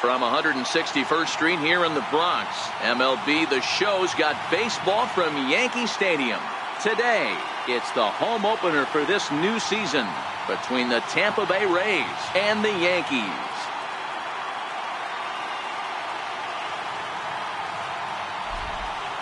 From 161st Street here in the Bronx, MLB The Show's got baseball from Yankee Stadium. Today, it's the home opener for this new season between the Tampa Bay Rays and the Yankees.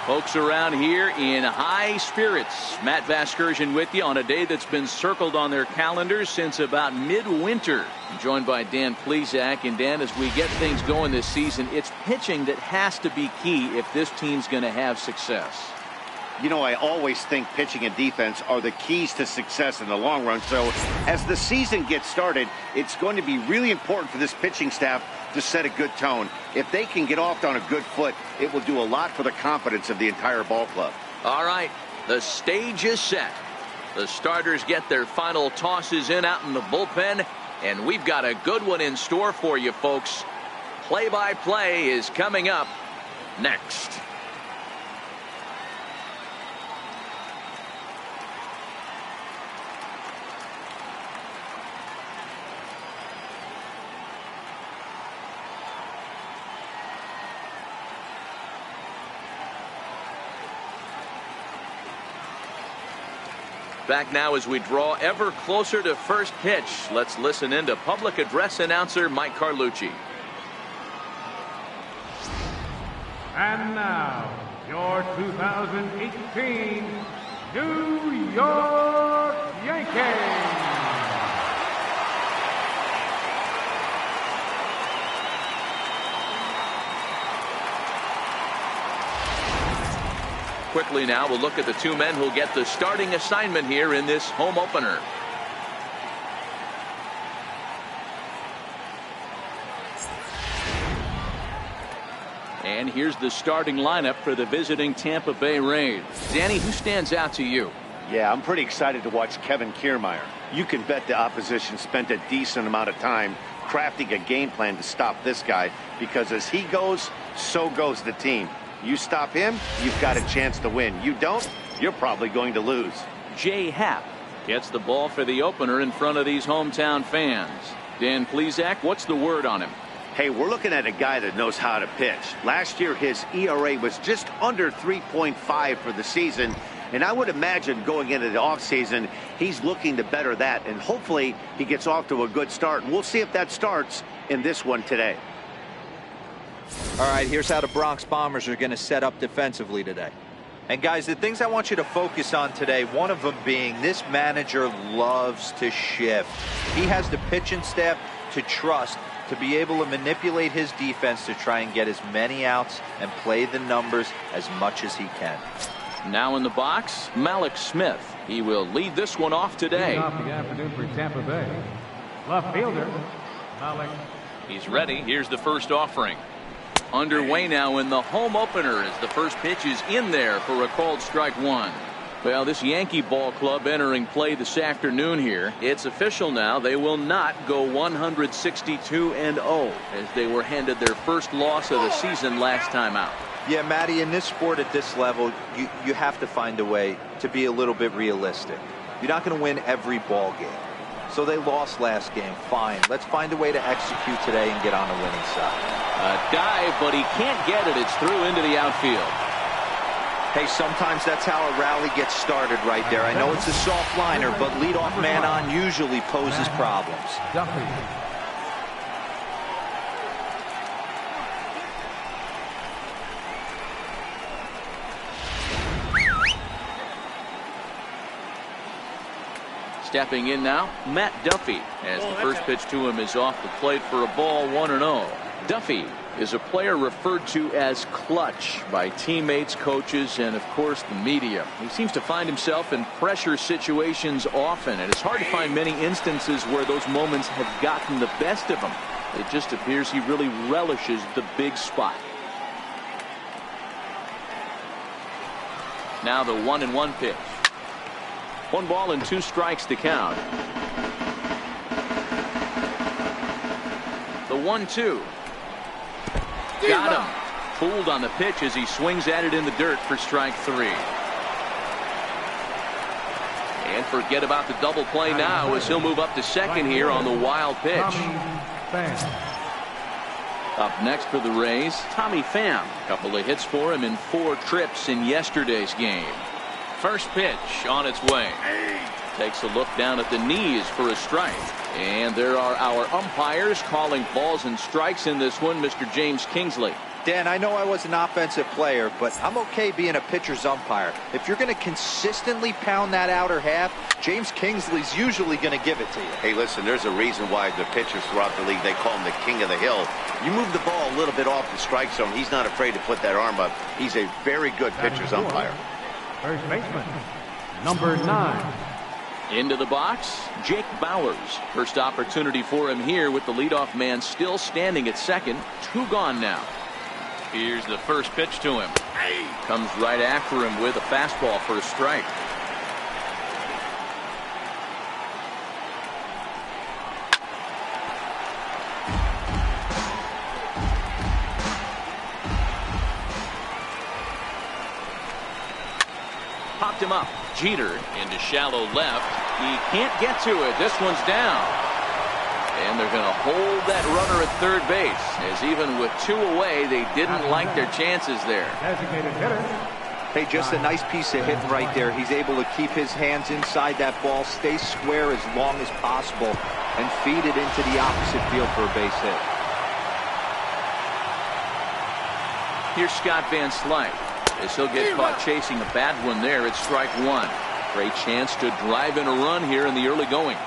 Folks around here in high spirits. Matt Vasgersian with you on a day that's been circled on their calendars since about midwinter. I'm joined by Dan Plesac. And Dan, as we get things going this season, it's pitching that has to be key if this team's going to have success. You know, I always think pitching and defense are the keys to success in the long run. So as the season gets started, it's going to be really important for this pitching staff to set a good tone. If they can get off on a good foot, it will do a lot for the confidence of the entire ball club. All right, the stage is set. The starters get their final tosses in out in the bullpen, and we've got a good one in store for you, folks. Play-by-play is coming up next. Back now as we draw ever closer to first pitch. Let's listen in to public address announcer Mike Carlucci. And now, your 2018 New York Yankees. Quickly now, we'll look at the two men who'll get the starting assignment here in this home opener. And here's the starting lineup for the visiting Tampa Bay Rays. Danny, who stands out to you? Yeah, I'm pretty excited to watch Kevin Kiermaier. You can bet the opposition spent a decent amount of time crafting a game plan to stop this guy, because as he goes, so goes the team. You stop him, you've got a chance to win. You don't, you're probably going to lose. Jay Happ gets the ball for the opener in front of these hometown fans. Dan Plesac, what's the word on him? Hey, we're looking at a guy that knows how to pitch. Last year, his ERA was just under 3.5 for the season. And I would imagine going into the offseason, he's looking to better that. And hopefully he gets off to a good start. And we'll see if that starts in this one today. All right, here's how the Bronx Bombers are going to set up defensively today. And guys, the things I want you to focus on today, one of them being this manager loves to shift. He has the pitching staff to trust to be able to manipulate his defense to try and get as many outs and play the numbers as much as he can. Now in the box, Malik Smith. He will lead this one off today. Off the afternoon for Tampa Bay. Left fielder, Malik. He's ready. Here's the first offering. Underway now in the home opener as the first pitch is in there for a called strike one. Well, this Yankee ball club entering play this afternoon here. It's official now. They will not go 162-0 as they were handed their first loss of the season last time out. Yeah, Matty, in this sport at this level, you have to find a way to be a little bit realistic. You're not going to win every ball game. So they lost last game. Fine. Let's find a way to execute today and get on the winning side. A dive, but he can't get it. It's through into the outfield. Hey, sometimes that's how a rally gets started right there. I know it's a soft liner, but leadoff man on usually poses problems. Stepping in now, Matt Duffy, as the first pitch to him is off the plate for a ball, 1-0. Duffy is a player referred to as clutch by teammates, coaches, and of course the media. He seems to find himself in pressure situations often, and it's hard to find many instances where those moments have gotten the best of him. It just appears he really relishes the big spot. Now the 1-1 pitch. 1 ball and 2 strikes to count. The 1-2. Got him. Fooled on the pitch as he swings at it in the dirt for strike 3. And forget about the double play now as he'll move up to second here on the wild pitch. Up next for the Rays, Tommy Pham. A couple of hits for him in 4 trips in yesterday's game. First pitch on its way. Takes a look down at the knees for a strike. And there are our umpires calling balls and strikes in this one, Mr. James Kingsley. Dan, I know I was an offensive player, but I'm okay being a pitcher's umpire. If you're going to consistently pound that outer half, James Kingsley's usually going to give it to you. Hey, listen, there's a reason why the pitchers throughout the league, they call him the king of the hill. You move the ball a little bit off the strike zone, he's not afraid to put that arm up. He's a very good pitcher's umpire. First baseman, number 9. Into the box, Jake Bowers. First opportunity for him here with the leadoff man still standing at second. 2 gone now. Here's the first pitch to him. Comes right after him with a fastball for a strike. Popped him up. Jeter into shallow left. He can't get to it. This one's down. And they're going to hold that runner at third base, as even with 2 away, they didn't like their chances there. Designated hitter. Hey, just a nice piece of hitting right there. He's able to keep his hands inside that ball, stay square as long as possible, and feed it into the opposite field for a base hit. Here's Scott Van Slyke, as he'll get caught chasing a bad one there at strike 1. Great chance to drive in a run here in the early going.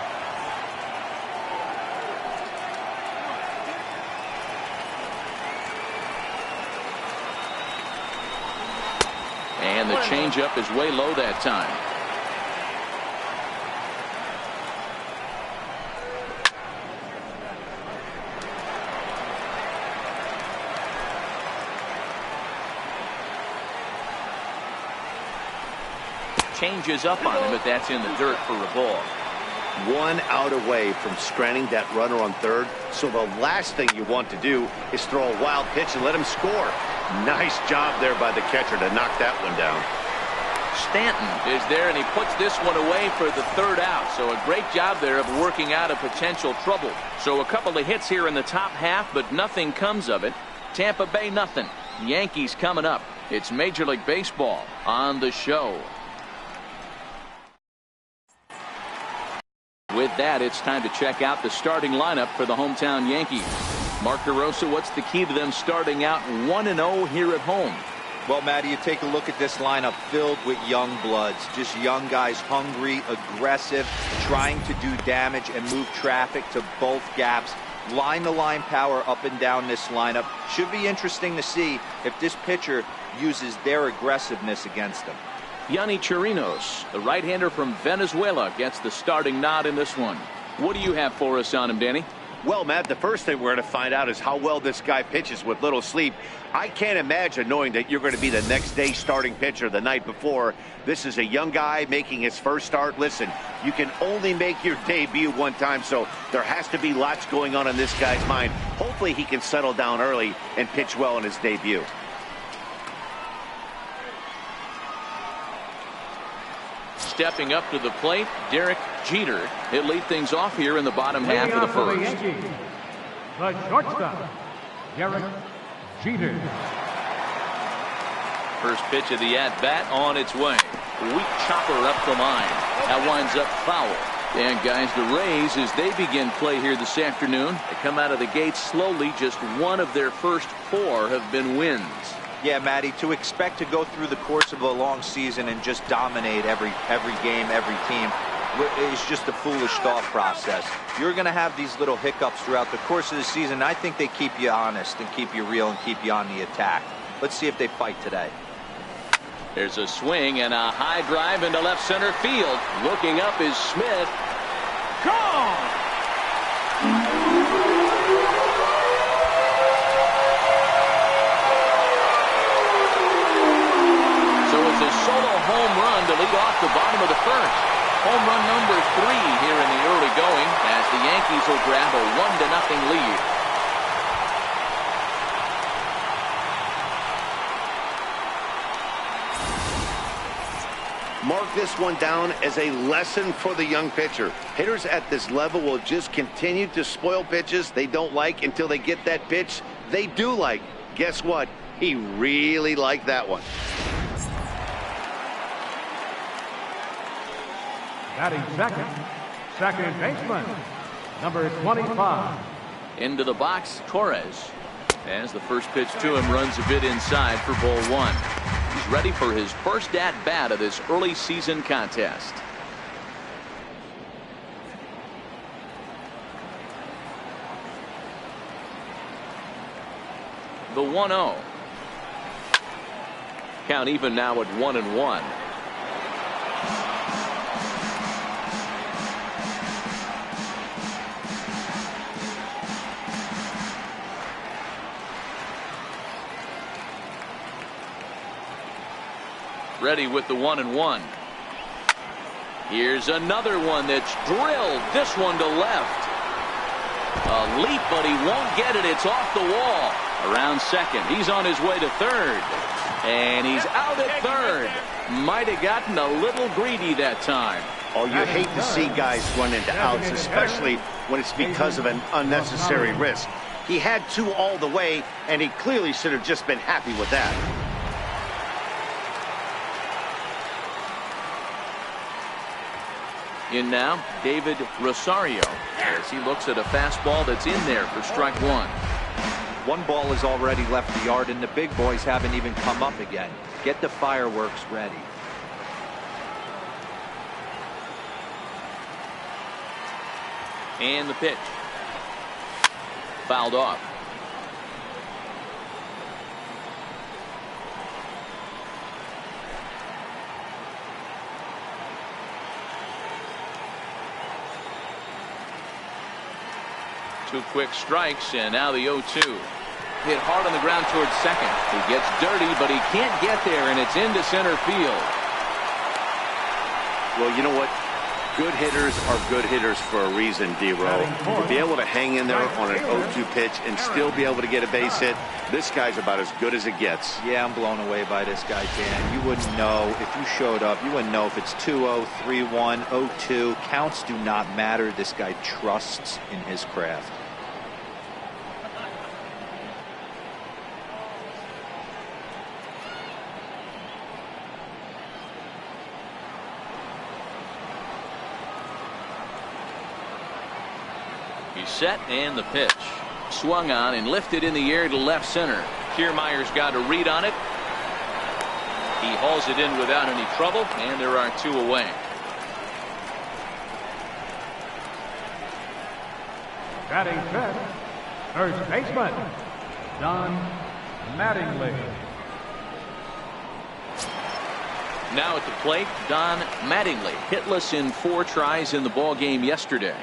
And the changeup is way low that time. Changes up on him, but that's in the dirt for a ball. 1 out away from stranding that runner on third. So the last thing you want to do is throw a wild pitch and let him score. Nice job there by the catcher to knock that one down. Stanton is there, and he puts this one away for the 3rd out. So a great job there of working out a potential trouble. So a couple of hits here in the top half, but nothing comes of it. Tampa Bay nothing. Yankees coming up. It's Major League Baseball on the show. With that, it's time to check out the starting lineup for the hometown Yankees. Mark DeRosa, what's the key to them starting out 1-0 here at home? Well, Matty, you take a look at this lineup filled with young bloods, just young guys, hungry, aggressive, trying to do damage and move traffic to both gaps. Line-to-line power up and down this lineup. Should be interesting to see if this pitcher uses their aggressiveness against them. Yonny Chirinos, the right-hander from Venezuela, gets the starting nod in this one. What do you have for us on him, Danny? Well, Matt, the first thing we're going to find out is how well this guy pitches with little sleep. I can't imagine knowing that you're going to be the next day starting pitcher the night before. This is a young guy making his first start. Listen, you can only make your debut one time, so there has to be lots going on in this guy's mind. Hopefully he can settle down early and pitch well in his debut. Stepping up to the plate, Derek Jeter. He'll lead things off here in the bottom half of the first. The shortstop, Derek Jeter. First pitch of the at-bat on its way. Weak chopper up the line. That winds up foul. And guys, the Rays, as they begin play here this afternoon, they come out of the gate slowly. Just 1 of their first 4 have been wins. Yeah, Matty, to expect to go through the course of a long season and just dominate every game, every team, is just a foolish thought process. You're going to have these little hiccups throughout the course of the season. I think they keep you honest and keep you real and keep you on the attack. Let's see if they fight today. There's a swing and a high drive into left center field. Looking up is Smith. Gone! A solo home run to lead off the bottom of the first. Home run number 3 here in the early going, as the Yankees will grab a 1-0 lead. Mark this one down as a lesson for the young pitcher. Hitters at this level will just continue to spoil pitches they don't like until they get that pitch they do like. Guess what? He really liked that one. Batting second baseman, number 25. Into the box, Torres. As the first pitch to him runs a bit inside for ball one. He's ready for his first at-bat of this early season contest. The 1-0. Count even now at 1-1. Ready with the 1-1. Here's another one that's drilled. This one to left. A leap, but he won't get it. It's off the wall. Around second. He's on his way to third. And he's out at third. Might have gotten a little greedy that time. Oh, you hate to see guys run into outs, especially when it's because of an unnecessary risk. He had two all the way, and he clearly should have just been happy with that. In now, David Rosario, as he looks at a fastball that's in there for strike one. One ball has already left the yard, and the big boys haven't even come up again. Get the fireworks ready. And the pitch. Fouled off. Two quick strikes, and now the 0-2. Hit hard on the ground towards second. He gets dirty, but he can't get there, and it's into center field. Well, you know what? Good hitters are good hitters for a reason, D-Row. To be able to hang in there on an 0-2 pitch and still be able to get a base hit, this guy's about as good as it gets. Yeah, I'm blown away by this guy, Dan. You wouldn't know if you showed up. You wouldn't know if it's 2-0, 3-1, 0-2. Counts do not matter. This guy trusts in his craft. He's set, and the pitch. Swung on and lifted in the air to left center. Kiermaier's got a read on it. He hauls it in without any trouble, and there are two away. Batting fifth, first baseman, Don Mattingly. Now at the plate, Don Mattingly, hitless in 4 tries in the ball game yesterday.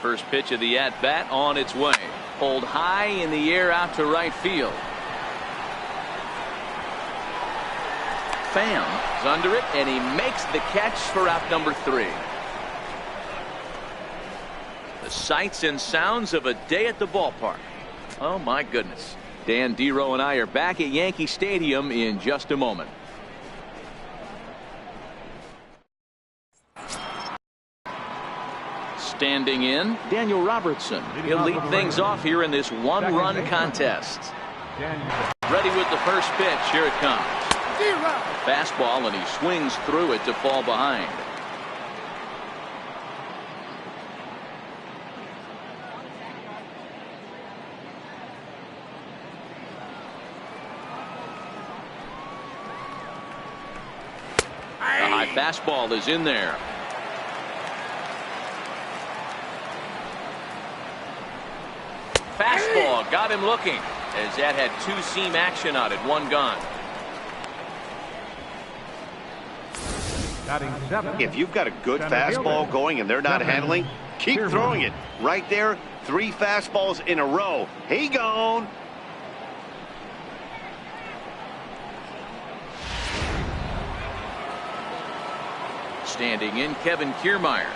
First pitch of the at-bat on its way. Pulled high in the air out to right field. Pham is under it, and he makes the catch for out number 3. The sights and sounds of a day at the ballpark. Oh, my goodness. Dan, D-Row, and I are back at Yankee Stadium in just a moment. Standing in, Daniel Robertson. He'll lead things off here in this one-run contest. Ready with the first pitch. Here it comes. Fastball, and he swings through it to fall behind. The high fastball is in there. Fastball got him looking, as that had two-seam action on it. One gone. If you've got a good fastball going and they're not handling, keep throwing it. Right there, 3 fastballs in a row. He gone. Standing in, Kevin Kiermaier.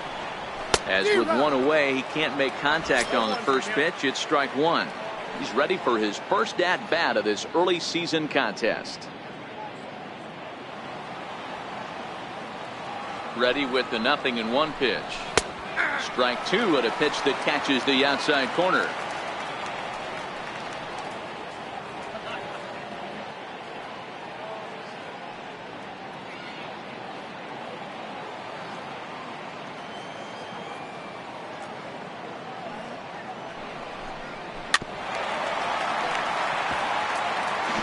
As with one away, he can't make contact on the first pitch. It's strike one. He's ready for his first at-bat of this early season contest. Ready with the 0-1 pitch. Strike two at a pitch that catches the outside corner.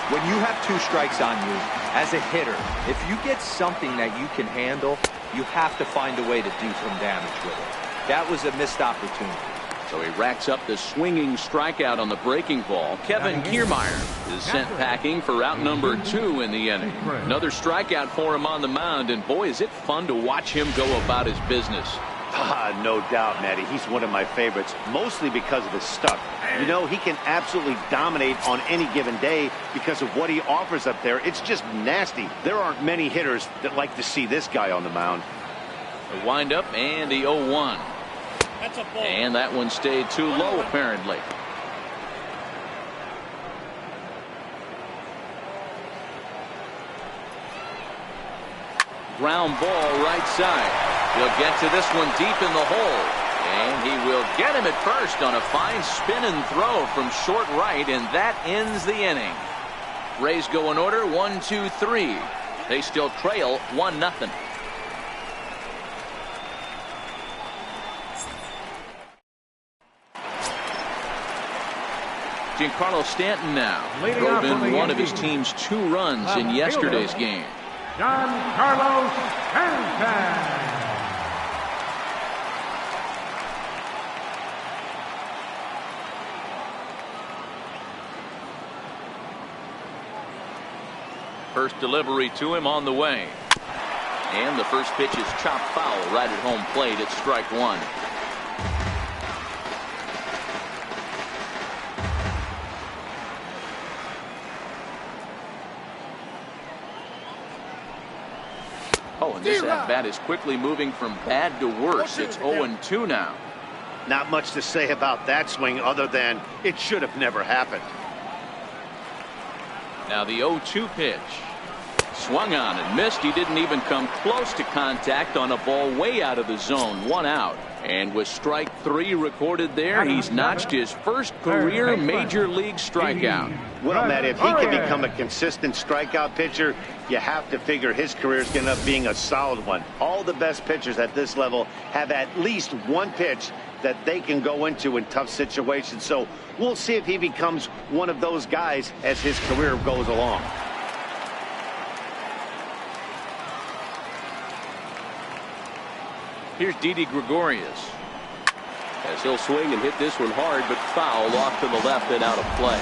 When you have 2 strikes on you, as a hitter, if you get something that you can handle, you have to find a way to do some damage with it. That was a missed opportunity. So he racks up the swinging strikeout on the breaking ball. Kevin Kiermaier is sent packing for out number 2 in the inning. Another strikeout for him on the mound, and boy, is it fun to watch him go about his business. No doubt, Matty. He's one of my favorites, mostly because of his stuff. You know, he can absolutely dominate on any given day because of what he offers up there. It's just nasty. There aren't many hitters that like to see this guy on the mound. The windup and the 0-1. And that one stayed too low, apparently. Ground ball right side. He'll get to this one deep in the hole. And he will get him at first on a fine spin and throw from short right, and that ends the inning. Rays go in order 1, 2, 3. They still trail 1-0. Giancarlo Stanton now drove in one of his team's 2 runs in yesterday's game. Giancarlo Stanton. First delivery to him on the way. And the first pitch is chopped foul right at home plate. It's strike 1. Oh, and this at-bat is quickly moving from bad to worse. It's 0-2 now. Not much to say about that swing other than it should have never happened. Now the 0-2 pitch. Swung on and missed. He didn't even come close to contact on a ball way out of the zone. 1 out. And with strike 3 recorded there, he's notched his first career major league strikeout. Well, Matt, if he can become a consistent strikeout pitcher, you have to figure his career is going to end up being a solid one. All the best pitchers at this level have at least one pitch that they can go into in tough situations. So we'll see if he becomes one of those guys as his career goes along. Here's Didi Gregorius, as he'll swing and hit this one hard, but foul off to the left and out of play.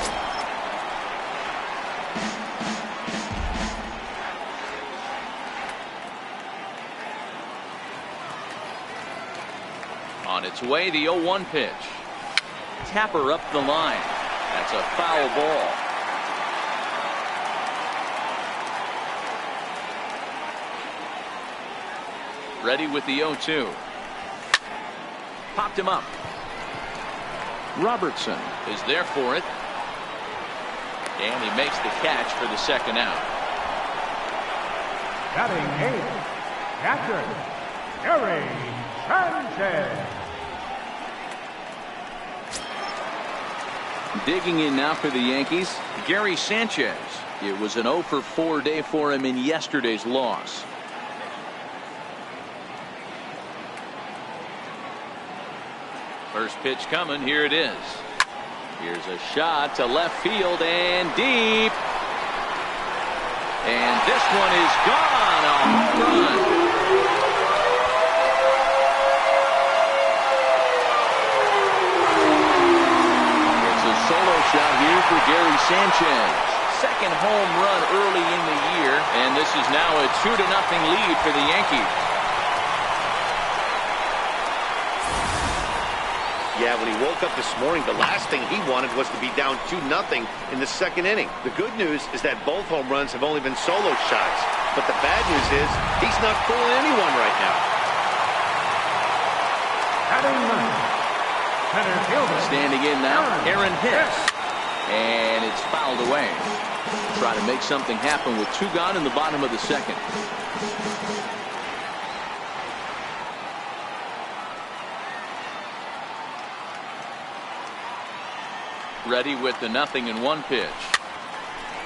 On its way, the 0-1 pitch. Tapper up the line. That's a foul ball. Ready with the 0-2. Popped him up. Robertson is there for it. And he makes the catch for the second out. Batting 8th, catcher, Gary Sanchez. Digging in now for the Yankees, Gary Sanchez. It was an 0-for-4 day for him in yesterday's loss. First pitch coming. Here it is. Here's a shot to left field and deep. And this one is gone. A home run. It's a solo shot here for Gary Sanchez. Second home run early in the year, and this is now a 2-0 lead for the Yankees. Yeah, when he woke up this morning, the last thing he wanted was to be down 2-0 in the second inning. The good news is that both home runs have only been solo shots. But the bad news is he's not fooling anyone right now. Standing in now, Aaron Hicks. And it's fouled away. Try to make something happen with 2 gone in the bottom of the second. Ready with the 0-1 pitch.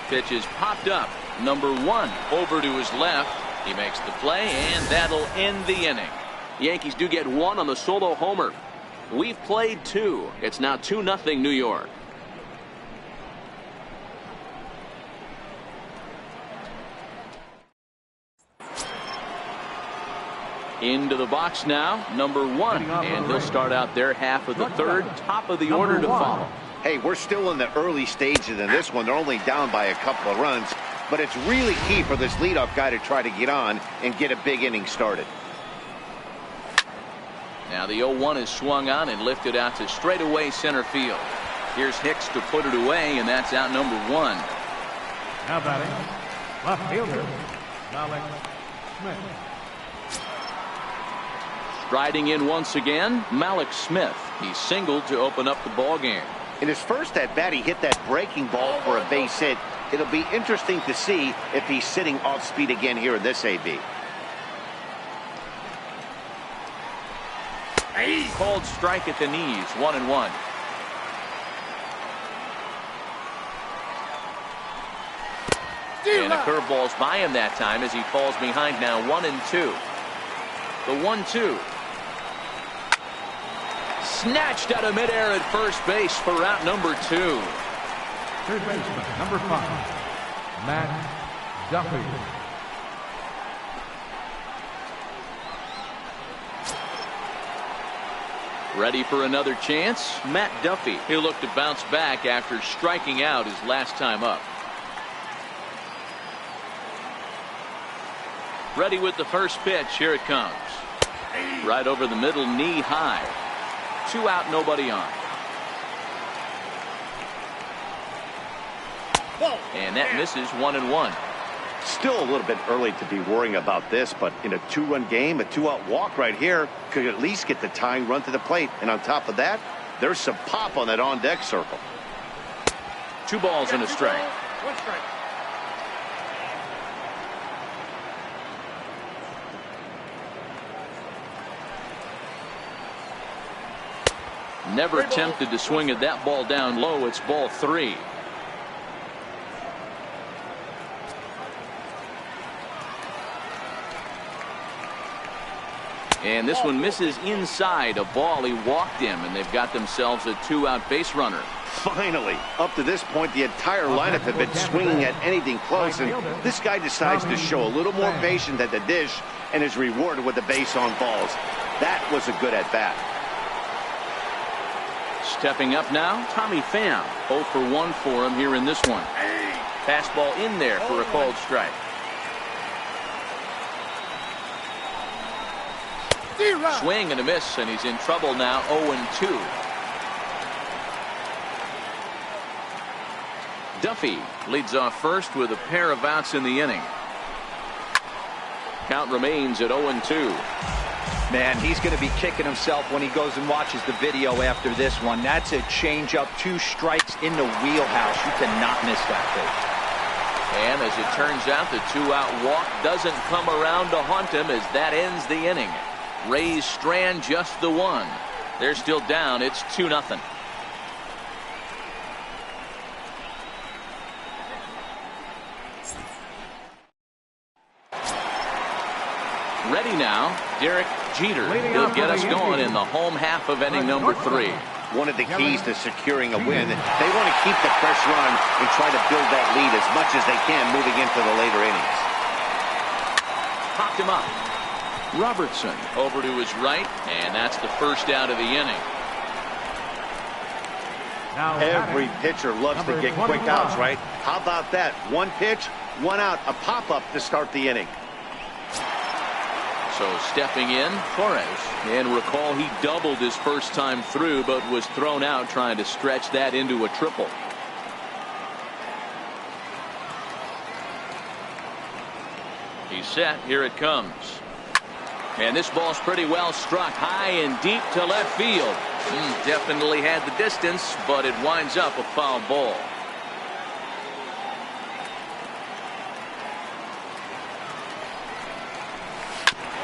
Pitch is popped up. Number 1 over to his left. He makes the play, and that'll end the inning. Yankees do get 1 on the solo homer. We've played 2. It's now 2-0 New York. Into the box now, number 1, and he'll start out their half of the third, top of the order to follow. Hey, we're still in the early stages in this one. They're only down by a couple of runs, but it's really key for this leadoff guy to try to get on and get a big inning started. Now the 0-1 is swung on and lifted out to straightaway center field. Here's Hicks to put it away, and that's out number 1. Now batting, left fielder, Alex Smith. Riding in once again, Malik Smith. He singled to open up the ball game. In his first at bat, he hit that breaking ball for a base hit. It'll be interesting to see if he's sitting off speed again here in this AB. Called strike at the knees, 1-1. And a curveball's by him that time as he falls behind now, 1-2. The 1-2. Snatched out of midair at first base for out number 2. Third baseman, number 5, Matt Duffy. Ready for another chance? Matt Duffy. He'll look to bounce back after striking out his last time up. Ready with the first pitch. Here it comes. Right over the middle, knee high. 2 out, nobody on. And that misses, 1-1. Still a little bit early to be worrying about this, but in a 2-run game, a 2-out walk right here could at least get the tying run to the plate. And on top of that, there's some pop on that on-deck circle. 2 balls and a strike. 1 strike. Never tempted to swing at that ball down low. It's ball 3. And this one misses inside. A ball, he walked him, and they've got themselves a 2-out base runner. Finally, up to this point, the entire lineup had been swinging at anything close, and this guy decides to show a little more patience at the dish and is rewarded with the base on balls. That was a good at-bat. Stepping up now, Tommy Pham. 0 for 1 for him here in this one. Fastball in there for a called strike. Swing and a miss, and he's in trouble now, 0-2. Duffy leads off first with a pair of outs in the inning. Count remains at 0-2. Man, he's going to be kicking himself when he goes and watches the video after this one. That's a changeup, 2 strikes in the wheelhouse. You cannot miss that thing. And as it turns out, the 2-out walk doesn't come around to haunt him as that ends the inning. Rays strand just the 1. They're still down. It's 2-0. Ready now, Derek Jeter. He'll get us going in the home half of inning number 3. One of the keys to securing a win, they want to keep the fresh run and try to build that lead as much as they can moving into the later innings. Popped him up. Robertson over to his right, and that's the first out of the inning. Every pitcher loves to get quick outs, right? How about that? 1 pitch, 1 out, a pop-up to start the inning. So stepping in, Torres. And recall he doubled his first time through, but was thrown out trying to stretch that into a triple. He's set. Here it comes. And this ball's pretty well struck high and deep to left field. Definitely had the distance, but it winds up a foul ball.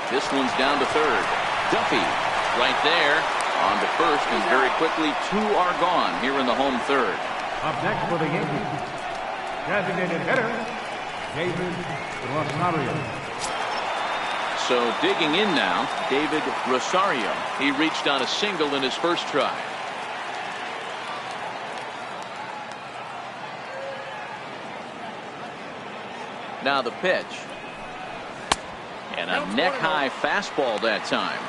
This one's down to third. Duffy right there. On to first, and very quickly 2 are gone here in the home third. Up next for the Yankees, designated hitter, David Rosario. So digging in now, David Rosario. He reached on a single in his first try. Now the pitch. And a neck-high fastball that time.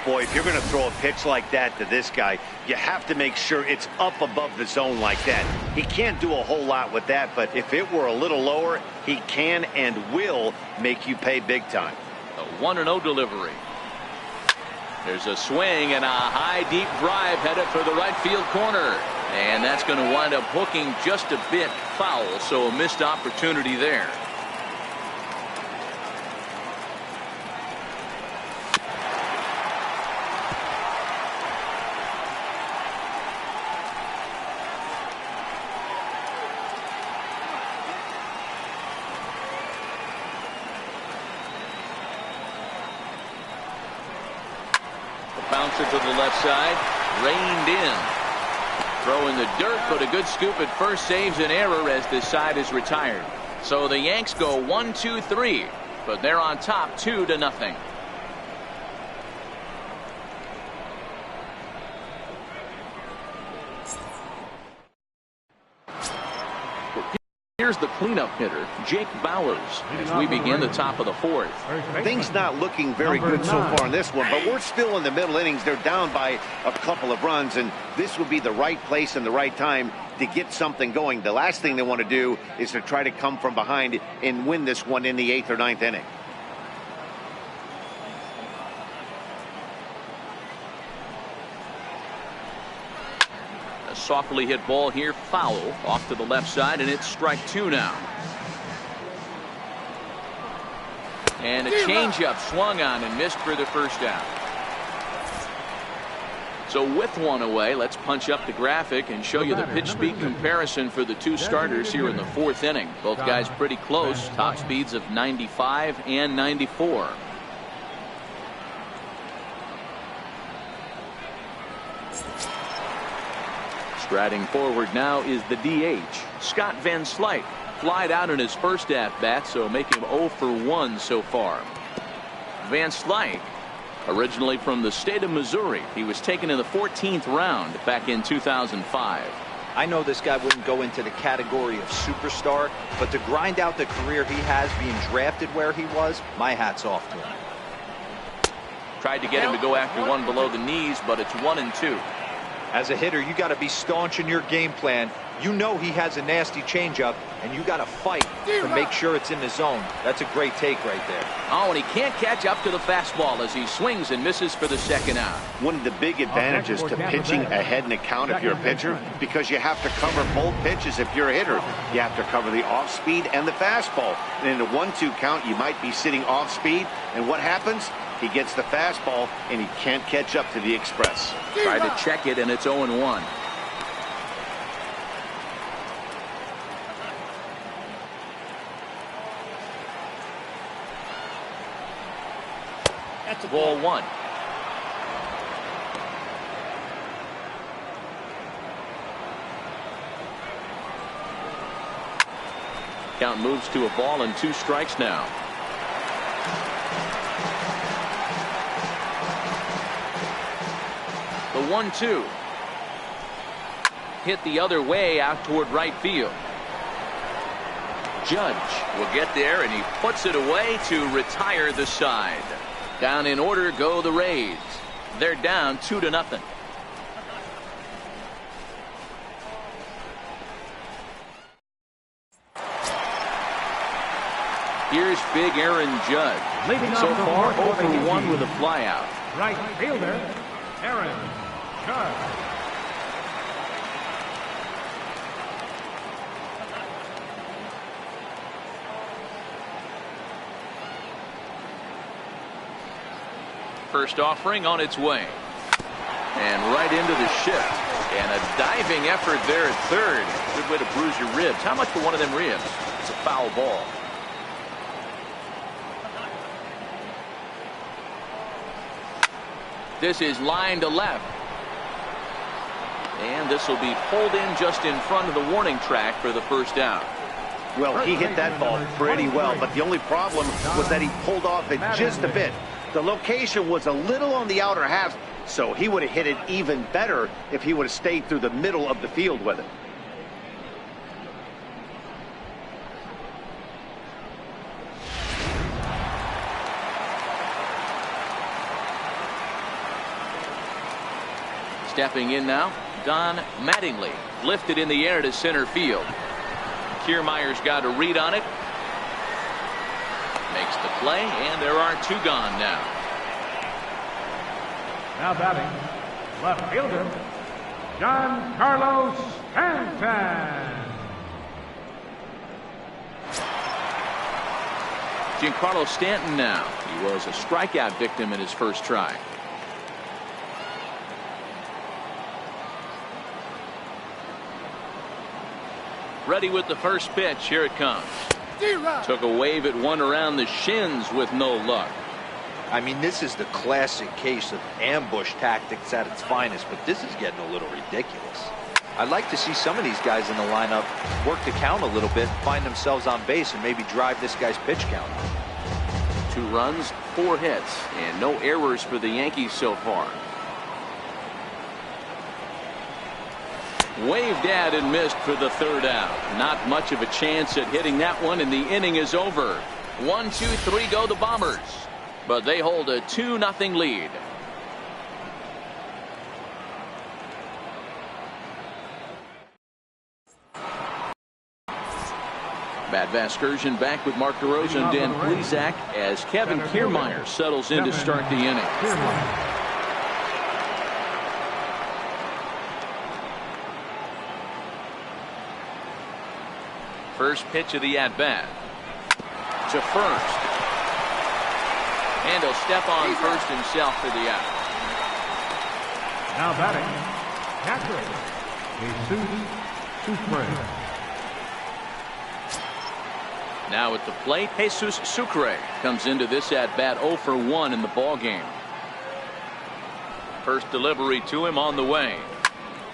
Boy, if you're going to throw a pitch like that to this guy, you have to make sure it's up above the zone like that. He can't do a whole lot with that, but if it were a little lower, he can and will make you pay big time. A 1-0 delivery. There's a swing and a high deep drive headed for the right field corner. And that's going to wind up hooking just a bit foul, so a missed opportunity there. Bouncer to the left side, reined in. Throw in the dirt, but a good scoop at first saves an error as this side is retired. So the Yanks go 1-2-3, but they're on top 2-0. Here's the cleanup hitter, Jake Bowers, as we begin the top of the fourth. Things not looking very good so far in this one, but we're still in the middle innings. They're down by a couple of runs, and this would be the right place and the right time to get something going. The last thing they want to do is to try to come from behind and win this one in the 8th or 9th inning. Softly hit ball here, foul off to the left side, and it's strike 2 now. And a changeup swung on and missed for the first out. So with one away, let's punch up the graphic and show you the pitch speed comparison for the two starters here in the 4th inning. Both guys pretty close, top speeds of 95 and 94. Striding forward now is the DH, Scott Van Slyke. Flied out in his first at-bat, so make him 0 for 1 so far. Van Slyke, originally from the state of Missouri. He was taken in the 14th round back in 2005. I know this guy wouldn't go into the category of superstar, but to grind out the career he has being drafted where he was, my hat's off to him. Tried to get him to go after one below the knees, but it's 1-2. As a hitter, you got to be staunch in your game plan. You know he has a nasty changeup, and you got to fight to make sure it's in the zone. That's a great take right there. Oh, and he can't catch up to the fastball as he swings and misses for the second out. One of the big advantages to pitching ahead in a count if you're a pitcher, because you have to cover both pitches if you're a hitter. You have to cover the off-speed and the fastball. And in a 1-2 count, you might be sitting off-speed, and what happens? He gets the fastball, and he can't catch up to the express. Try to check it, and it's 0-1. That's a ball 1. Count moves to a ball and 2 strikes now. The 1-2. Hit the other way out toward right field. Judge will get there, and he puts it away to retire the side. Down in order go the Rays. They're down 2-0. Here's big Aaron Judge. So far 0 for 1 with a flyout. Right fielder, Aaron Judge. First offering on its way. And right into the shift. And a diving effort there at third. Good way to bruise your ribs. How much for one of them ribs? It's a foul ball. This is line to left. And this will be pulled in just in front of the warning track for the first down. Well, he hit that ball pretty well, but the only problem was that he pulled off it just a bit. The location was a little on the outer half, so he would have hit it even better if he would have stayed through the middle of the field with it. Stepping in now, Don Mattingly, lifted in the air to center field. Kiermaier's got a read on it. Makes the play, and there are two gone now. Now batting, left fielder, Giancarlo Stanton. Giancarlo Stanton now. He was a strikeout victim in his first try. Ready with the first pitch. Here it comes. Took a wave at one around the shins with no luck. I mean, this is the classic case of ambush tactics at its finest, but this is getting a little ridiculous. I'd like to see some of these guys in the lineup work the count a little bit, find themselves on base, and maybe drive this guy's pitch count. 2 runs, 4 hits, and no errors for the Yankees so far. Waved at and missed for the third out. Not much of a chance at hitting that one, and the inning is over. 1, 2, 3 go the Bombers, but they hold a 2-0 lead. Matt Vasgersian back with Mark DeRosa and Dan Plesac as Kevin Kiermaier settles in to start the inning. First pitch of the at-bat. To first. And he'll step on first himself for the out. Now batting, catcher, Jesus Sucre. Now at the plate, Jesus Sucre comes into this at-bat 0 for 1 in the ballgame. First delivery to him on the way.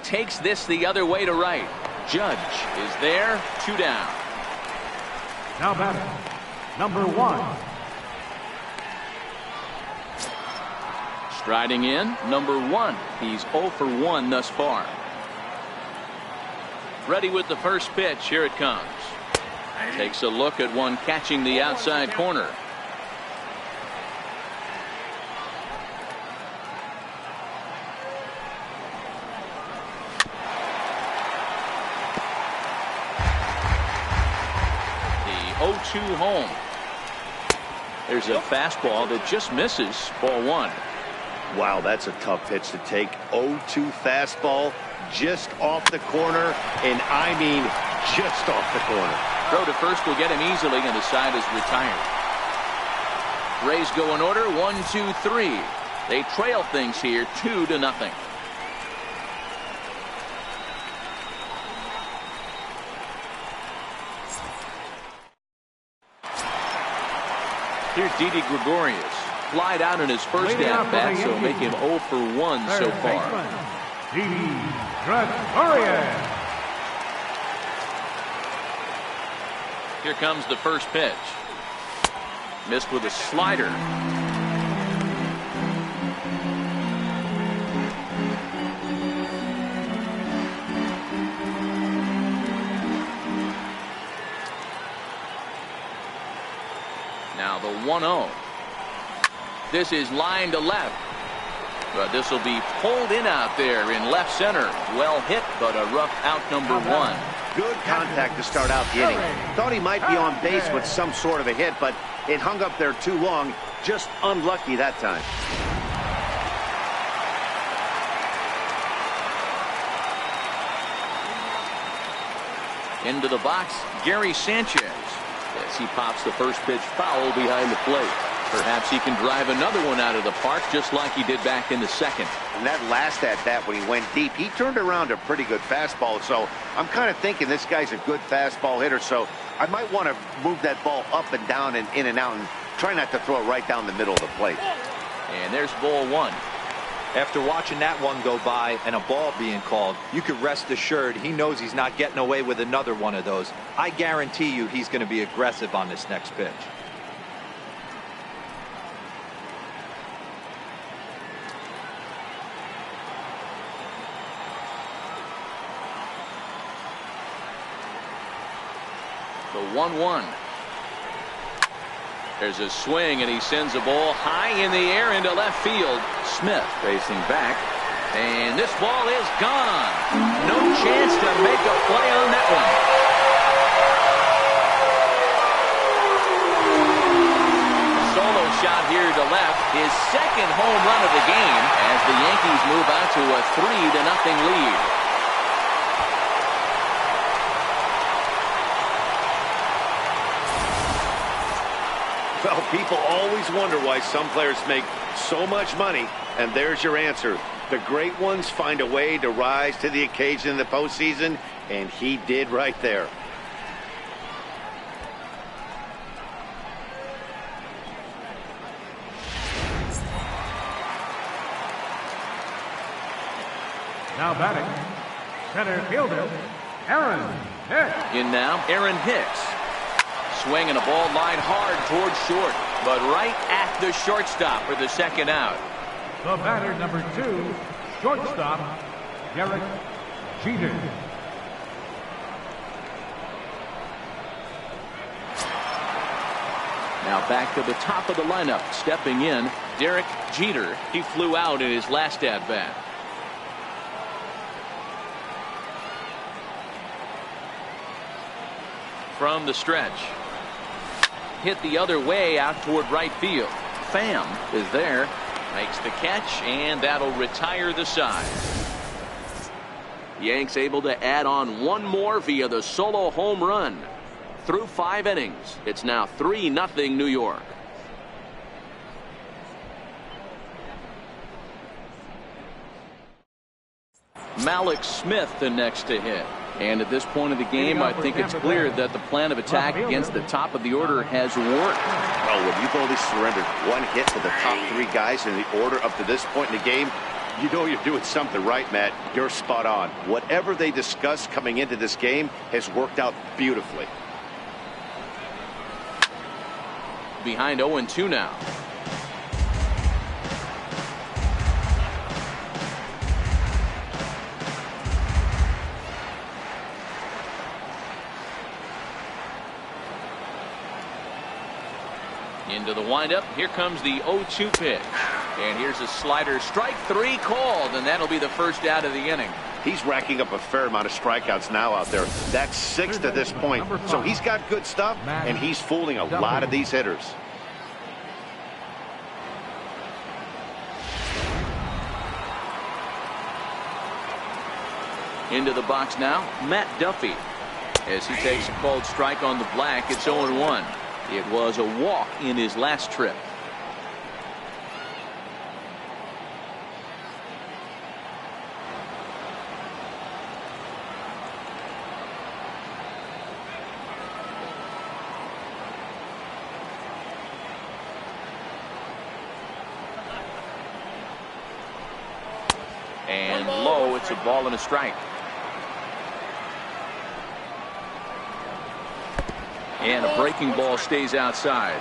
Takes this the other way to right. Judge is there, 2 down. Now batting, number 1. Striding in, number 1. He's 0 for 1 thus far. Ready with the first pitch. Here it comes. Takes a look at one catching the outside corner. The 0-2 home. There's a fastball that just misses. Ball 1. Wow, that's a tough pitch to take. 0-2 fastball just off the corner, and I mean just off the corner. Throw to first will get him easily, and the side is retired. Rays go in order, 1, 2, 3. They trail things here 2-0. Here's Didi Gregorius. Flied out in his first at-bat, so make him 0 for 1 so far. Didi Gregorius. Here comes the first pitch. Missed with a slider. Now the 1-0. This is line to left. But this will be pulled in out there in left center. Well hit, but a rough out, number 1. Good contact to start out the inning. Thought he might be on base with some sort of a hit, but it hung up there too long. Just unlucky that time. Into the box, Gary Sanchez. As he pops the first pitch foul behind the plate. Perhaps he can drive another one out of the park just like he did back in the second. And that last at-bat when he went deep, he turned around a pretty good fastball. So I'm kind of thinking this guy's a good fastball hitter. So I might want to move that ball up and down and in and out and try not to throw it right down the middle of the plate. And there's ball 1. After watching that one go by and a ball being called, you could rest assured he knows he's not getting away with another one of those. I guarantee you he's going to be aggressive on this next pitch. The 1-1. There's a swing, and he sends a ball high in the air into left field. Smith facing back, and this ball is gone. No chance to make a play on that one. Solo shot here to left, his second home run of the game as the Yankees move out to a 3-0 lead. Well, people always wonder why some players make so much money, and there's your answer. The great ones find a way to rise to the occasion in the postseason, and he did right there. Now batting, center fielder, Aaron Hicks. In now, Aaron Hicks. Swing and a ball line hard towards short, but right at the shortstop for the second out. The batter, number 2, shortstop, Derek Jeter. Now back to the top of the lineup, stepping in, Derek Jeter. He flew out in his last at-bat. From the stretch. Hit the other way out toward right field. Pham is there, makes the catch, and that'll retire the side. Yanks able to add on one more via the solo home run. Through 5 innings, it's now 3-0 New York. Malik Smith the next to hit. And at this point of the game, I think it's clear that the plan of attack against the top of the order has worked. Oh, when you've only surrendered one hit to the top 3 guys in the order up to this point in the game, you know you're doing something right, Matt. You're spot on. Whatever they discussed coming into this game has worked out beautifully. Behind 0-2 now. Into the windup. Here comes the 0-2 pitch. And here's a slider. Strike 3 called, and that'll be the first out of the inning. He's racking up a fair amount of strikeouts now out there. That's 6 to this point. So he's got good stuff, and he's fooling a lot of these hitters. Into the box now, Matt Duffy. As he takes a called strike on the black, it's 0-1. It was a walk in his last trip. And low, it's a ball and a strike. And a breaking ball stays outside.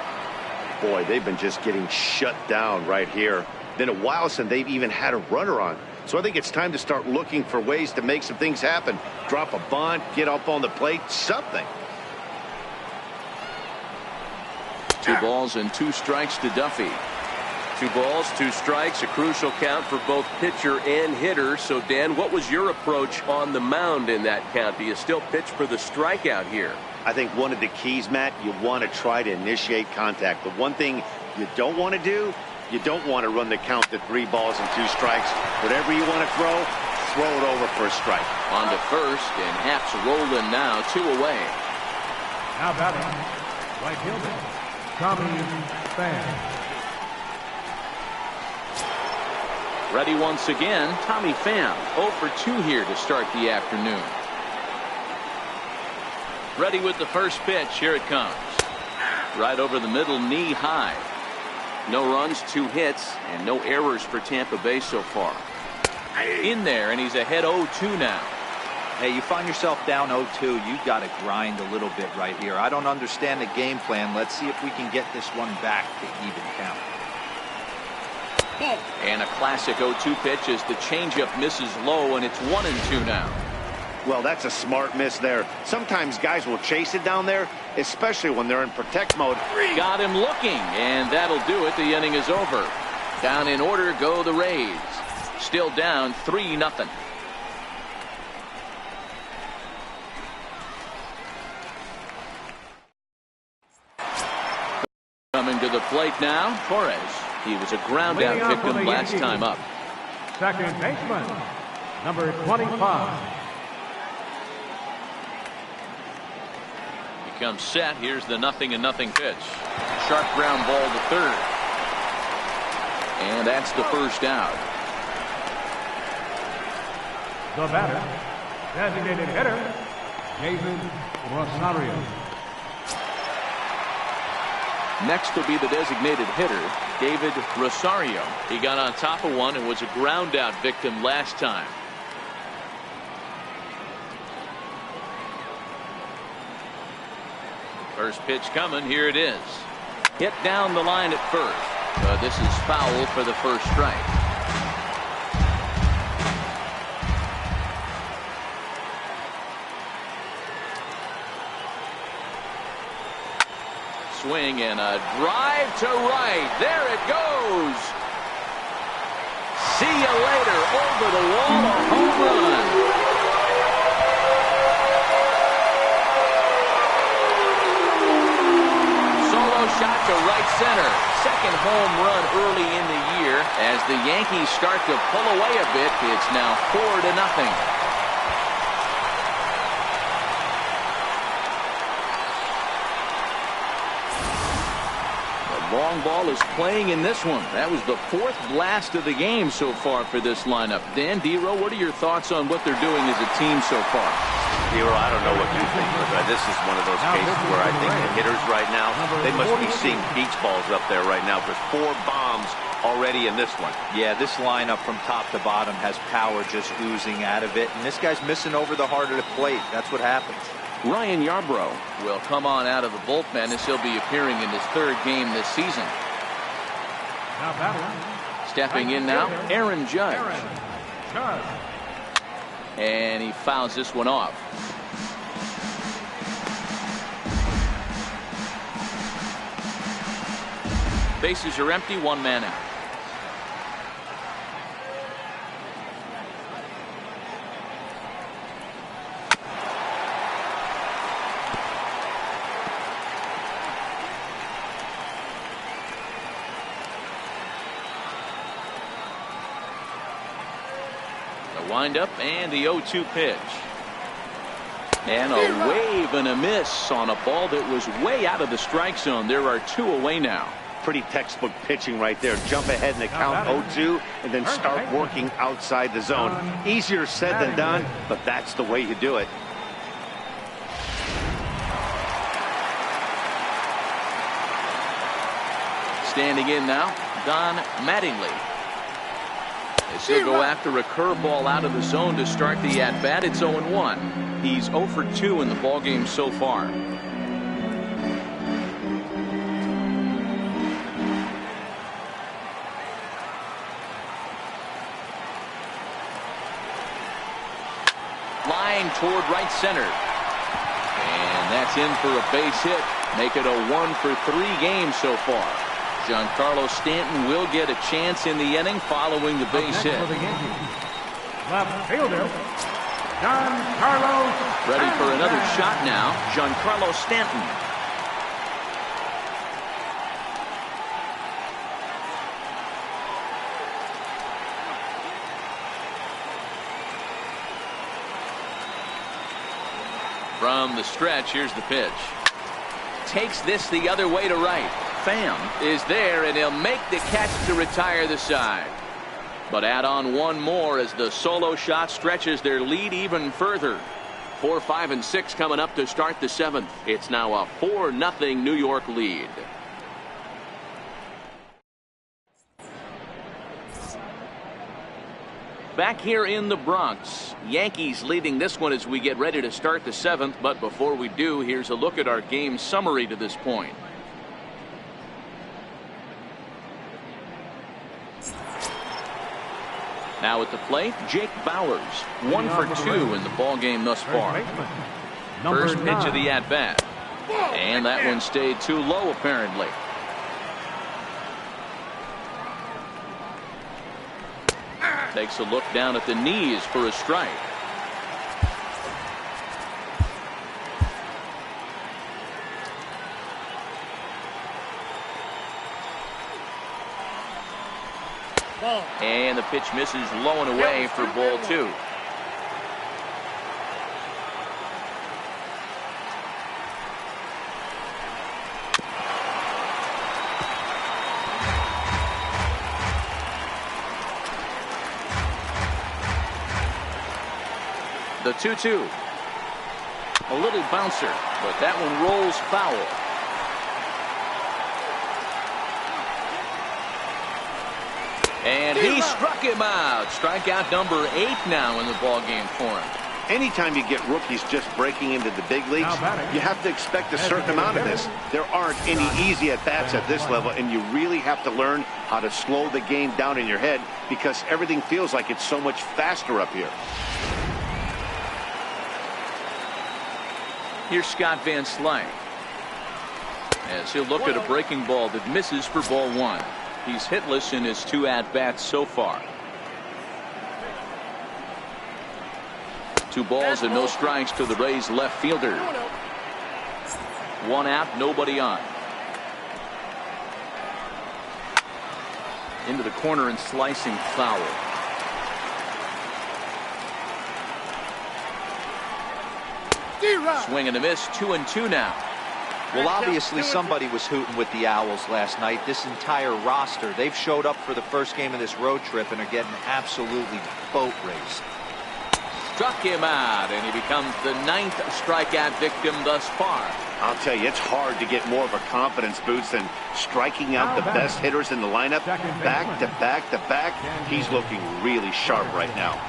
Boy, they've been just getting shut down right here. Been a while since they've even had a runner on. So I think it's time to start looking for ways to make some things happen. Drop a bunt, get up on the plate, something. 2 balls and 2 strikes to Duffy. 2 balls, 2 strikes, a crucial count for both pitcher and hitter. So, Dan, what was your approach on the mound in that count? Do you still pitch for the strikeout here? I think one of the keys, Matt, you want to try to initiate contact. The one thing you don't want to do, you don't want to run the count to 3 balls and 2 strikes. Whatever you want to throw it over for a strike. On to first, and Haps rolling now, 2 away. Now batting, right fielder, Tommy Pham. Ready once again, Tommy Pham, 0 for 2 here to start the afternoon. Ready with the first pitch. Here it comes. Right over the middle, knee high. No runs, 2 hits, and no errors for Tampa Bay so far. In there, and he's ahead 0-2 now. Hey, you find yourself down 0-2, you got to grind a little bit right here. I don't understand the game plan. Let's see if we can get this one back to even count. And a classic 0-2 pitch as the changeup misses low, and it's 1-2 now. Well, that's a smart miss there. Sometimes guys will chase it down there, especially when they're in protect mode. Got him looking, and that'll do it. The inning is over. Down in order go the Rays. Still down 3-0. Coming to the plate now, Torres. He was a ground out victim last time up. Second baseman, number 25. He comes set. Here's the 0-0 pitch. Sharp ground ball to third. And that's the first out. The batter, designated hitter, David Rosario. Next will be the designated hitter, David Rosario. He got on top of one and was a ground out victim last time. First pitch coming. Here it is. Hit down the line at first. But this is foul for the first strike. Swing and a drive to right. There it goes. See you later. Over the wall, a home run. Solo shot to right center. Second home run early in the year. As the Yankees start to pull away a bit, it's now 4-0. Long ball is playing in this one. That was the 4th blast of the game so far for this lineup. Dan Dero, what are your thoughts on what they're doing as a team so far? Dero, I don't know what you think, but this is one of those cases where I think the hitters right now, they must be seeing beach balls up there right now. There's 4 bombs already in this one. Yeah, this lineup from top to bottom has power just oozing out of it. And this guy's missing over the heart of the plate. That's what happens. Ryan Yarbrough will come on out of the bullpen as he'll be appearing in his 3rd game this season. Stepping in now, Aaron Judge. And he fouls this one off. Bases are empty, 1 man out. Windup and the 0-2 pitch. And a wave and a miss on a ball that was way out of the strike zone. There are 2 away now. Pretty textbook pitching right there. Jump ahead in the count 0-2 and then start working outside the zone. Easier said than done, but that's the way you do it. Standing in now, Don Mattingly. He'll go after a curveball out of the zone to start the at-bat. It's 0-1. He's 0 for 2 in the ballgame so far. Line toward right center. And that's in for a base hit. Make it a 1 for 3 games so far. Giancarlo Stanton will get a chance in the inning following the base hit. Left fielder, Giancarlo. Ready for another shot now, Giancarlo Stanton. From the stretch, here's the pitch. Takes this the other way to right. Pham is there, and he'll make the catch to retire the side. But add on 1 more as the solo shot stretches their lead even further. 4, 5, and 6 coming up to start the 7th. It's now a 4-0 New York lead. Back here in the Bronx, Yankees leading this one as we get ready to start the 7th. But before we do, here's a look at our game summary to this point. Now at the plate, Jake Bowers, 1 for 2 in the ball game thus far. First pitch of the at-bat. And that one stayed too low, apparently. Takes a look down at the knees for a strike. And the pitch misses low and away for ball 2. The 2-2. A little bouncer, but that one rolls foul. And he struck him out. Strikeout number 8 now in the ballgame for him. Anytime you get rookies just breaking into the big leagues, you have to expect a certain amount of this. There aren't any easy at-bats at this level, and you really have to learn how to slow the game down in your head because everything feels like it's so much faster up here. Here's Scott Van Slyke as he'll look at a breaking ball that misses for ball 1. He's hitless in his 2 at-bats so far. 2 balls and no strikes to the Rays left fielder. 1 out, nobody on. Into the corner and slicing foul. Swing and a miss, 2-2 now. Well, obviously somebody was hooting with the Owls last night. This entire roster, they've showed up for the first game of this road trip and are getting absolutely boat raced. Struck him out, and he becomes the 9th strikeout victim thus far. I'll tell you, it's hard to get more of a confidence boost than striking out the best hitters in the lineup. Back to back to back. He's looking really sharp right now.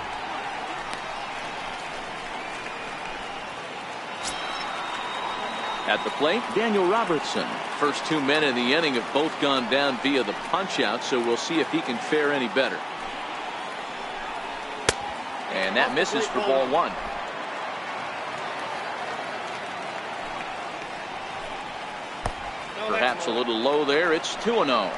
At the plate, Daniel Robertson. First 2 men in the inning have both gone down via the punch-out, so we'll see if he can fare any better. And that misses for ball 1. Perhaps a little low there. It's 2-0.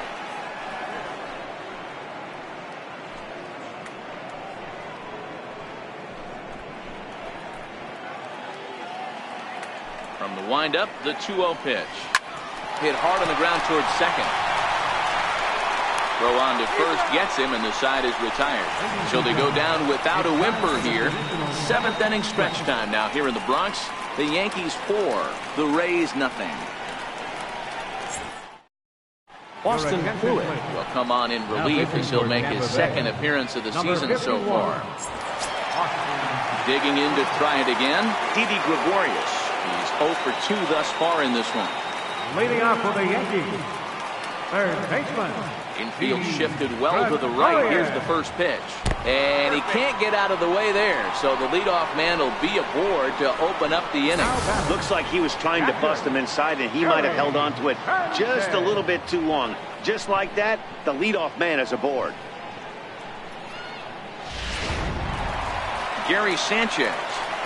From the windup, the 2-0 pitch. Hit hard on the ground towards second. Throw on to first gets him, and the side is retired. So they go down without a whimper here. 7th inning stretch time now here in the Bronx. The Yankees 4, the Rays nothing. Austin Pruitt will come on in relief as he'll make his 2nd appearance of the season so far. Digging in to try it again, Didi Gregorius. He's 0 for 2 thus far in this one. Leading off for the Yankees, third baseman. Infield shifted well to the right. Here's the first pitch. And he can't get out of the way there. So the leadoff man will be aboard to open up the inning. Looks like he was trying to bust him inside, and he might have held on to it just a little bit too long. Just like that, the leadoff man is aboard. Gary Sanchez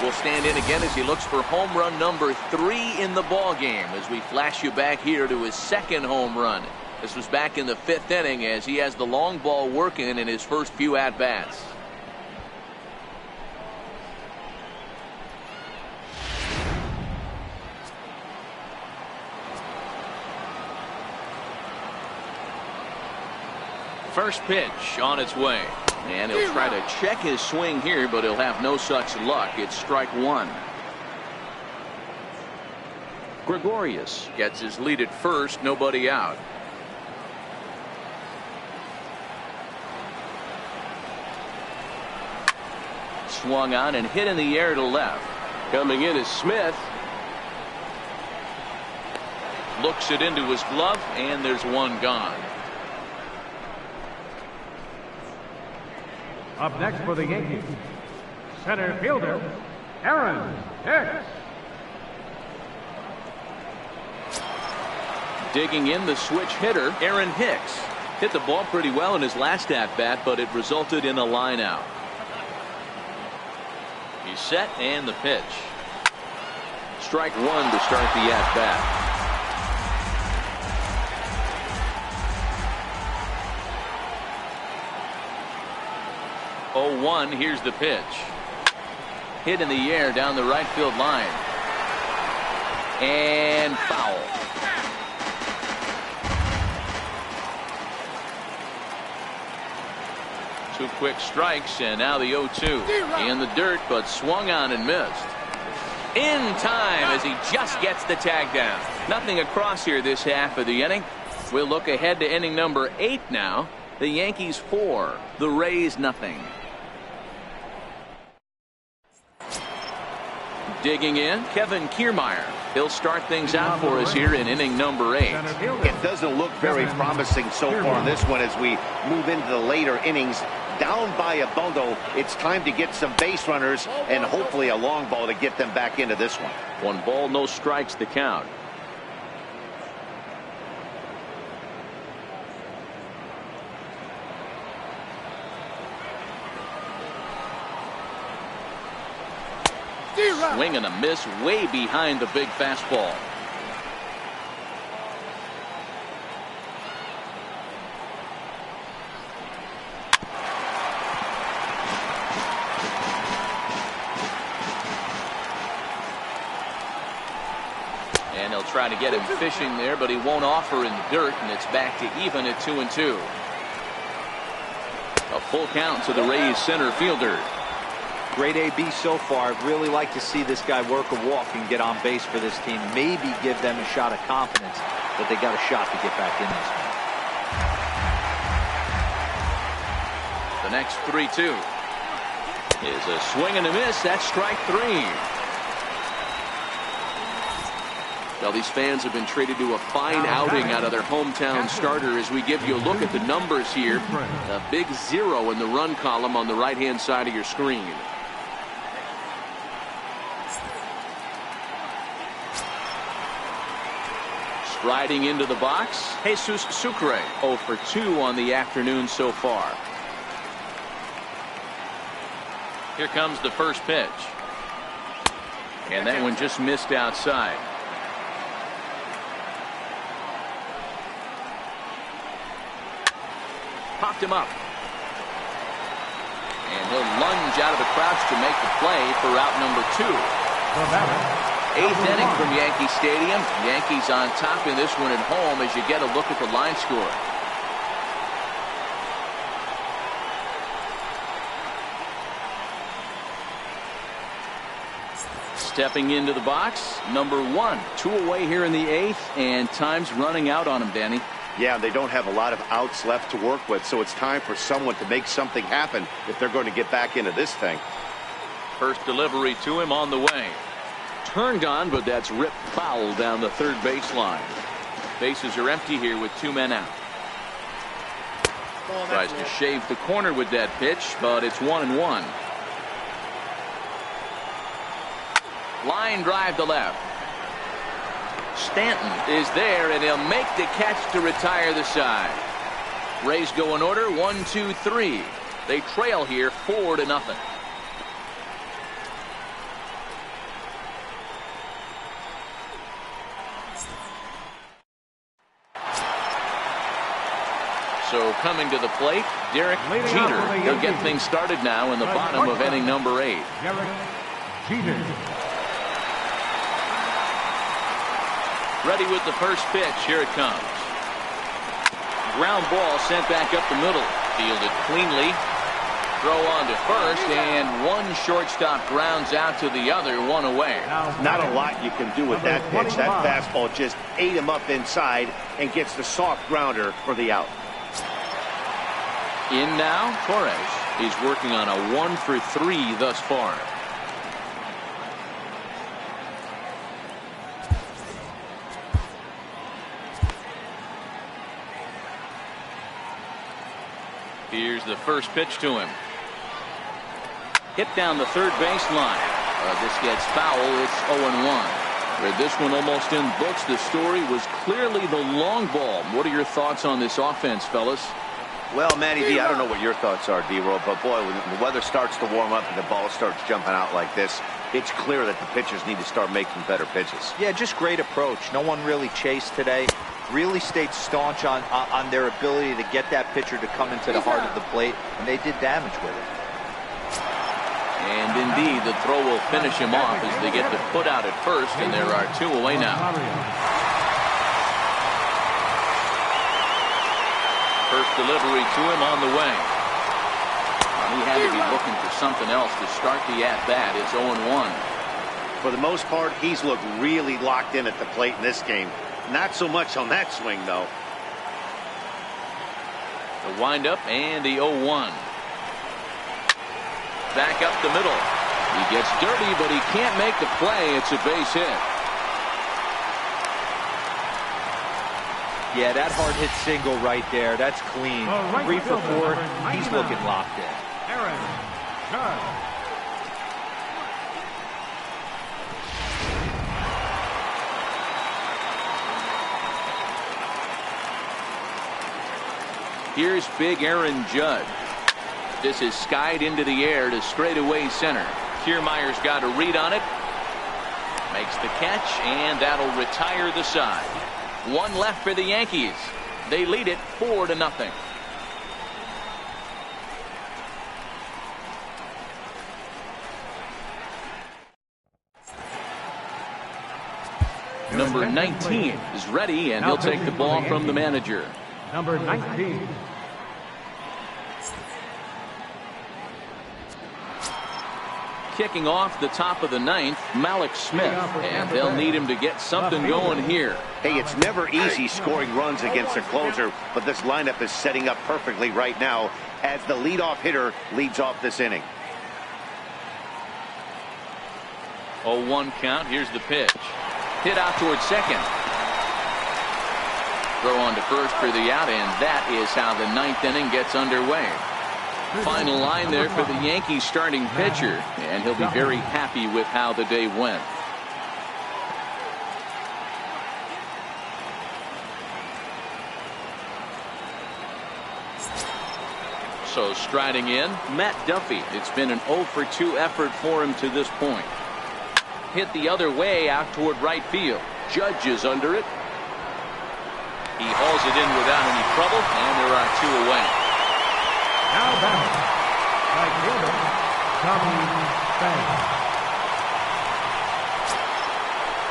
will stand in again as he looks for home run number 3 in the ball game as we flash you back here to his 2nd home run. This was back in the 5th inning as he has the long ball working in his first few at-bats. First pitch on its way. And he'll try to check his swing here, but he'll have no such luck. It's strike 1. Gregorius gets his lead at first, nobody out. Swung on and hit in the air to left. Coming in is Smith. Looks it into his glove, and there's one gone. Up next for the Yankees, center fielder, Aaron Hicks. Digging in, the switch hitter, Aaron Hicks. Hit the ball pretty well in his last at-bat, but it resulted in a line out. He's set, and the pitch. Strike one to start the at-bat. 0-1, here's the pitch. Hit in the air down the right field line. And foul. Two quick strikes, and now the 0-2. In the dirt, but swung on and missed. In time as he just gets the tag down. Nothing across here this half of the inning. We'll look ahead to inning number 8 now. The Yankees 4, the Rays nothing. Digging in, Kevin Kiermaier. He'll start things out for us here in inning number 8. It doesn't look very promising so far in this one as we move into the later innings. Down by a bundle, it's time to get some base runners and hopefully a long ball to get them back into this one. 1 ball, no strikes, the count. Swing and a miss way behind the big fastball. And they'll try to get him fishing there, but he won't offer in the dirt, and it's back to even at 2-2. A full count to the Rays center fielder. Great AB so far. I'd really like to see this guy work a walk and get on base for this team. Maybe give them a shot of confidence that they got a shot to get back in this one. The next 3-2 is a swing and a miss. That's strike 3. Well, these fans have been treated to a fine outing out of their hometown starter as we give you a look at the numbers here. A big 0 in the run column on the right-hand side of your screen. Striding into the box, Jesus Sucre, 0 for 2 on the afternoon so far. Here comes the first pitch. And that one just missed outside. Popped him up. And he'll lunge out of the crouch to make the play for route number 2. 8th inning from Yankee Stadium. Yankees on top in this one at home as you get a look at the line score. Stepping into the box, number 1. 2 away here in the 8th, and time's running out on him, Danny. Yeah, they don't have a lot of outs left to work with, so it's time for someone to make something happen if they're going to get back into this thing. First delivery to him on the way. Turned on, but that's ripped foul down the third baseline. Bases are empty here with 2 men out. Tries to shave the corner with that pitch, but it's 1-1. Line drive to left. Stanton is there, and he'll make the catch to retire the side. Rays go in order, 1, 2, 3. They trail here 4-0. So coming to the plate, Derek Jeter. He'll get things started now in the bottom of inning number 8. Derek Jeter. Ready with the first pitch. Here it comes. Ground ball sent back up the middle. Fielded cleanly. Throw on to first, and one shortstop grounds out to the other, 1 away. Not a lot you can do with that pitch. That fastball just ate him up inside and gets the soft grounder for the out. In now, Torres. He's working on a 1 for 3 thus far. Here's the first pitch to him. hit down the third baseline. This gets foul. It's 0-1. With this one almost in books, the story was clearly the long ball. What are your thoughts on this offense, fellas? Well, Matty V, I don't know what your thoughts are, D-Roll, but boy, when the weather starts to warm up and the ball starts jumping out like this, it's clear that the pitchers need to start making better pitches. Yeah, just great approach. No one really chased today. Really stayed staunch on their ability to get that pitcher to come into the heart of the plate, and they did damage with it. And indeed, the throw will finish him off as they get the put out at first, and there are 2 away now. First delivery to him on the way. He had to be looking for something else to start the at-bat. It's 0-1. For the most part, he's looked really locked in at the plate in this game. Not so much on that swing, though. The windup and the 0-1. Back up the middle. He gets dirty, but he can't make the play. It's a base hit. Yeah, that hard hit single right there. That's clean. 3 for 4. He's looking locked in. Here's big Aaron Judge. This is skied into the air to straightaway center. Kiermaier's got a read on it. Makes the catch, and that'll retire the side. 1 left for the Yankees. They lead it 4-0. Number 19 is ready, and he'll take the ball from the manager. Number 19. Kicking off the top of the 9th, Malik Smith, and they'll need him to get something going here. Hey, it's never easy scoring runs against a closer, but this lineup is setting up perfectly right now as the leadoff hitter leads off this inning. 0-1 count. Here's the pitch. Hit out towards second. Throw on to first for the out, and that is how the 9th inning gets underway. Final line there for the Yankees starting pitcher, and he'll be very happy with how the day went. So striding in, Matt Duffy. It's been an 0 for 2 effort for him to this point. Hit the other way out toward right field. Judge is under it. He hauls it in without any trouble, and there are 2 away. Now batting, right fielder, Tommy Pham.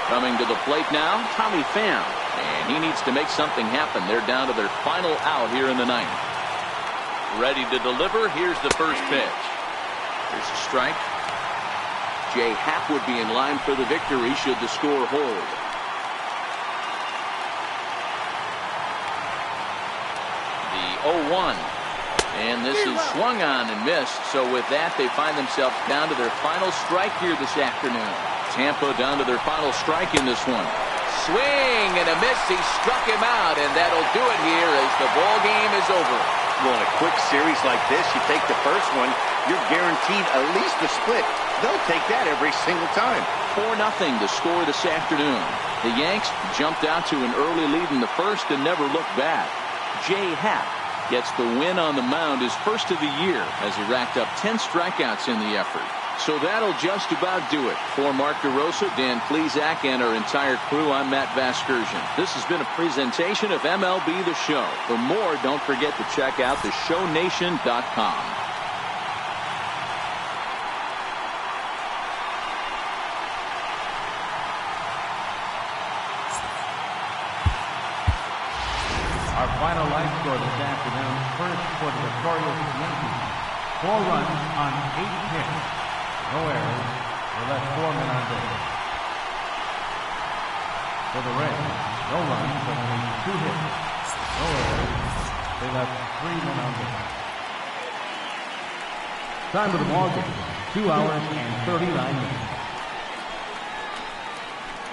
Coming to the plate now, Tommy Pham. And he needs to make something happen. They're down to their final out here in the 9th. Ready to deliver. Here's the first pitch. Here's a strike. Jay Happ would be in line for the victory should the score hold. The 0-1. And this is swung on and missed. So with that, they find themselves down to their final strike here this afternoon. Tampa down to their final strike in this one. Swing and a miss. He struck him out, and that'll do it here as the ball game is over. Well, in a quick series like this, you take the first one, you're guaranteed at least the split. They'll take that every single time. 4-0 the score this afternoon. The Yanks jumped out to an early lead in the first and never looked back. Jay Happ gets the win on the mound, his first of the year, as he racked up 10 strikeouts in the effort. So that'll just about do it. For Mark DeRosa, Dan Plesac, and our entire crew, I'm Matt Vasgersian. This has been a presentation of MLB The Show. For more, don't forget to check out theshownation.com. Our final line score this afternoon, first for the victorious Yankees. 4 runs on 8 hits. No errors. They left 4 men on base. For the Reds, no runs but only 2 hits. No errors. They left 3 men on base. Time of the ball game, 2 hours and 39 minutes.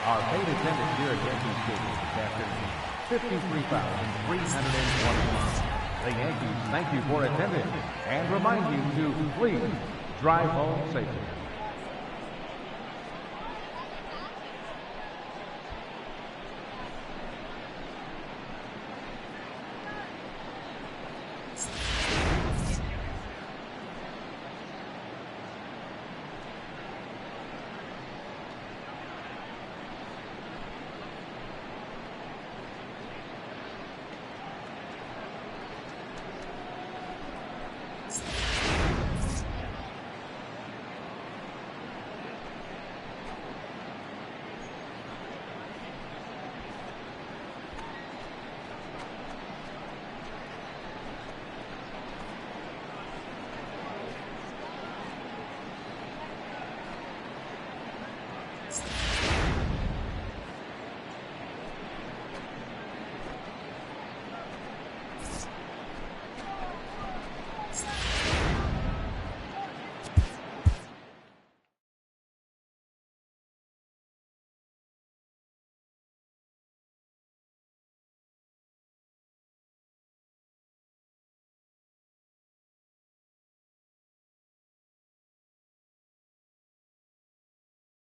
Our paid attendance here at Yankee Stadium this afternoon, 53,321. The Yankees thank you for attending and remind you to please Drive home safely.